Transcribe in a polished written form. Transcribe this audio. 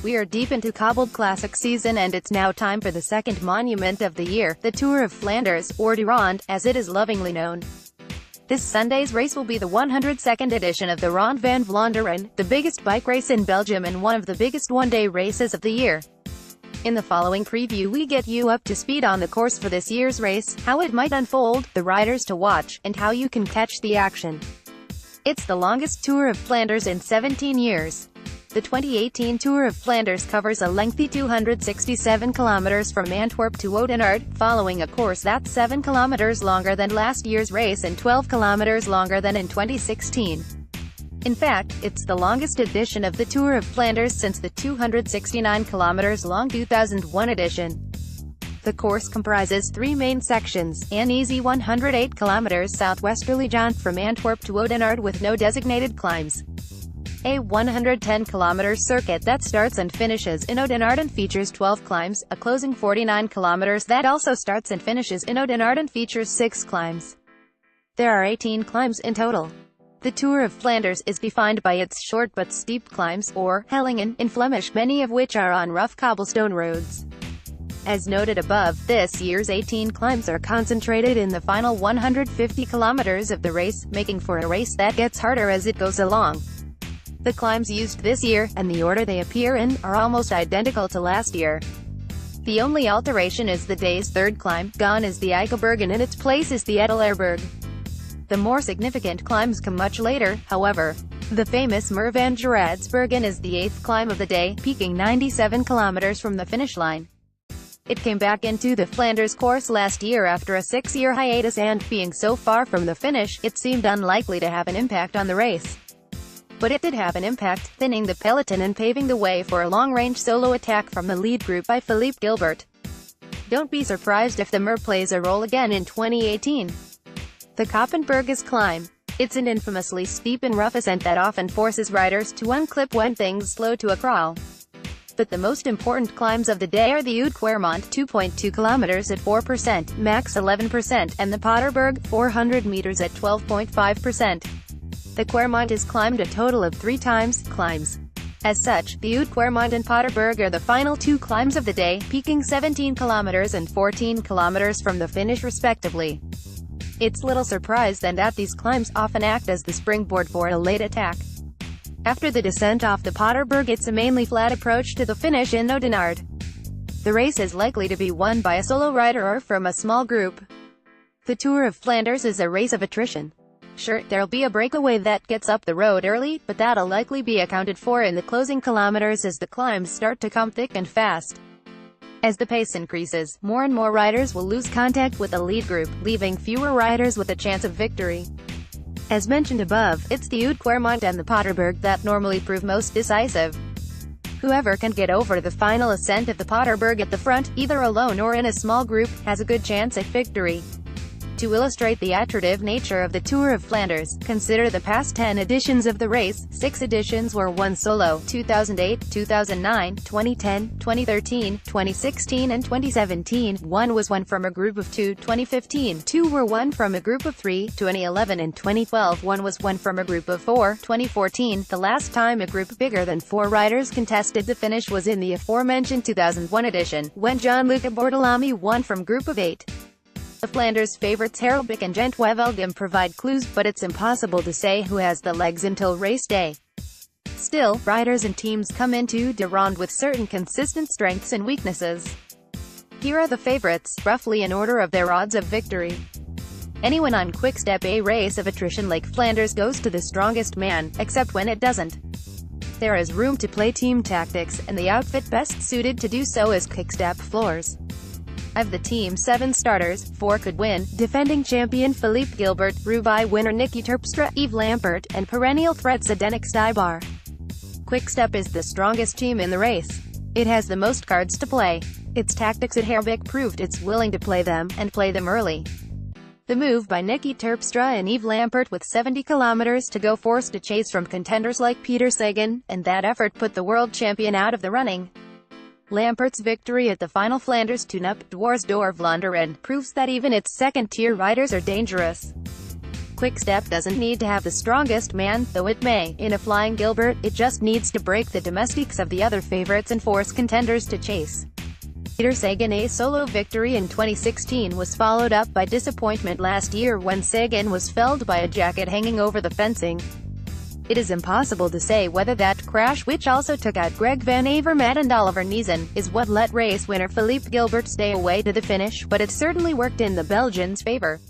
We are deep into cobbled classic season and it's now time for the second monument of the year, the Tour of Flanders, or de Ronde, as it is lovingly known. This Sunday's race will be the 102nd edition of the Ronde van Vlaanderen, the biggest bike race in Belgium and one of the biggest one-day races of the year. In the following preview we get you up to speed on the course for this year's race, how it might unfold, the riders to watch, and how you can catch the action. It's the longest Tour of Flanders in 17 years. The 2018 Tour of Flanders covers a lengthy 267 kilometers from Antwerp to Oudenaarde, following a course that's 7 kilometers longer than last year's race and 12 kilometers longer than in 2016. In fact, it's the longest edition of the Tour of Flanders since the 269 kilometers long 2001 edition. The course comprises three main sections: an easy 108 kilometers southwesterly jaunt from Antwerp to Oudenaarde with no designated climbs, a 110-kilometer circuit that starts and finishes in Oudenaarde and features 12 climbs, a closing 49 kilometers that also starts and finishes in Oudenaarde and features 6 climbs. There are 18 climbs in total. The Tour of Flanders is defined by its short but steep climbs, or hellingen, in Flemish, many of which are on rough cobblestone roads. As noted above, this year's 18 climbs are concentrated in the final 150 kilometers of the race, making for a race that gets harder as it goes along. The climbs used this year, and the order they appear in, are almost identical to last year. The only alteration is the day's third climb. Gone is the Eikeberg and in its place is the Edelerberg. The more significant climbs come much later, however. The famous Muur van Geraardsbergen is the 8th climb of the day, peaking 97 kilometers from the finish line. It came back into the Flanders course last year after a 6-year hiatus and, being so far from the finish, it seemed unlikely to have an impact on the race. But it did have an impact, thinning the peloton and paving the way for a long-range solo attack from the lead group by Philippe Gilbert. Don't be surprised if the Muur plays a role again in 2018. The Koppenberg's climb. It's an infamously steep and rough ascent that often forces riders to unclip when things slow to a crawl. But the most important climbs of the day are the Oude Quermont, 2.2 kilometers at 4%, max 11%, and the Potterberg, 400 meters at 12.5%. The Quermont is climbed a total of 3 times. Climbs. As such, the Oude Quermont and Potterberg are the final 2 climbs of the day, peaking 17 kilometers and 14 kilometers from the finish respectively. It's little surprise then that these climbs often act as the springboard for a late attack. After the descent off the Potterberg, it's a mainly flat approach to the finish in Oudenaarde. The race is likely to be won by a solo rider or from a small group. The Tour of Flanders is a race of attrition. Sure, there'll be a breakaway that gets up the road early, but that'll likely be accounted for in the closing kilometers as the climbs start to come thick and fast. As the pace increases, more and more riders will lose contact with the lead group, leaving fewer riders with a chance of victory. As mentioned above, it's the Oude Quermont and the Potterberg that normally prove most decisive. Whoever can get over the final ascent of the Potterberg at the front, either alone or in a small group, has a good chance at victory. To illustrate the attritive nature of the Tour of Flanders, consider the past 10 editions of the race. 6 editions were won solo: 2008, 2009, 2010, 2013, 2016 and 2017. 1 was won from a group of 2, 2015. 2 were won from a group of 3, 2011 and 2012. 1 was won from a group of 4, 2014. The last time a group bigger than 4 riders contested the finish was in the aforementioned 2001 edition, when Gianluca Bortolami won from group of 8. The Flanders favourites Harelbeke and Gent-Wevelgem provide clues, but it's impossible to say who has the legs until race day. Still, riders and teams come into de Ronde with certain consistent strengths and weaknesses. Here are the favourites, roughly in order of their odds of victory. Anyone on Quick-Step. A race of attrition like Flanders goes to the strongest man, except when it doesn't. There is room to play team tactics, and the outfit best suited to do so is Quick-Step Floors. Of the team's 7 starters, 4 could win: defending champion Philippe Gilbert, Roubaix winner Niki Terpstra, Yves Lampaert, and perennial threat Zdenek Stybar. Quick-Step is the strongest team in the race. It has the most cards to play. Its tactics at Harelbeke proved it's willing to play them, and play them early. The move by Niki Terpstra and Yves Lampaert with 70 kilometers to go forced a chase from contenders like Peter Sagan, and that effort put the world champion out of the running. Lampert's victory at the final Flanders Tune-Up Dwars door Vlaanderen proves that even its second-tier riders are dangerous. Quick-Step doesn't need to have the strongest man, though it may. In a Flying Gilbert, it just needs to break the domestiques of the other favorites and force contenders to chase. Peter Sagan's solo victory in 2016 was followed up by disappointment last year when Sagan was felled by a jacket hanging over the fencing. It is impossible to say whether that crash, which also took out Greg Van Avermaet and Oliver Neeson, is what let race winner Philippe Gilbert stay away to the finish, but it certainly worked in the Belgian's favor.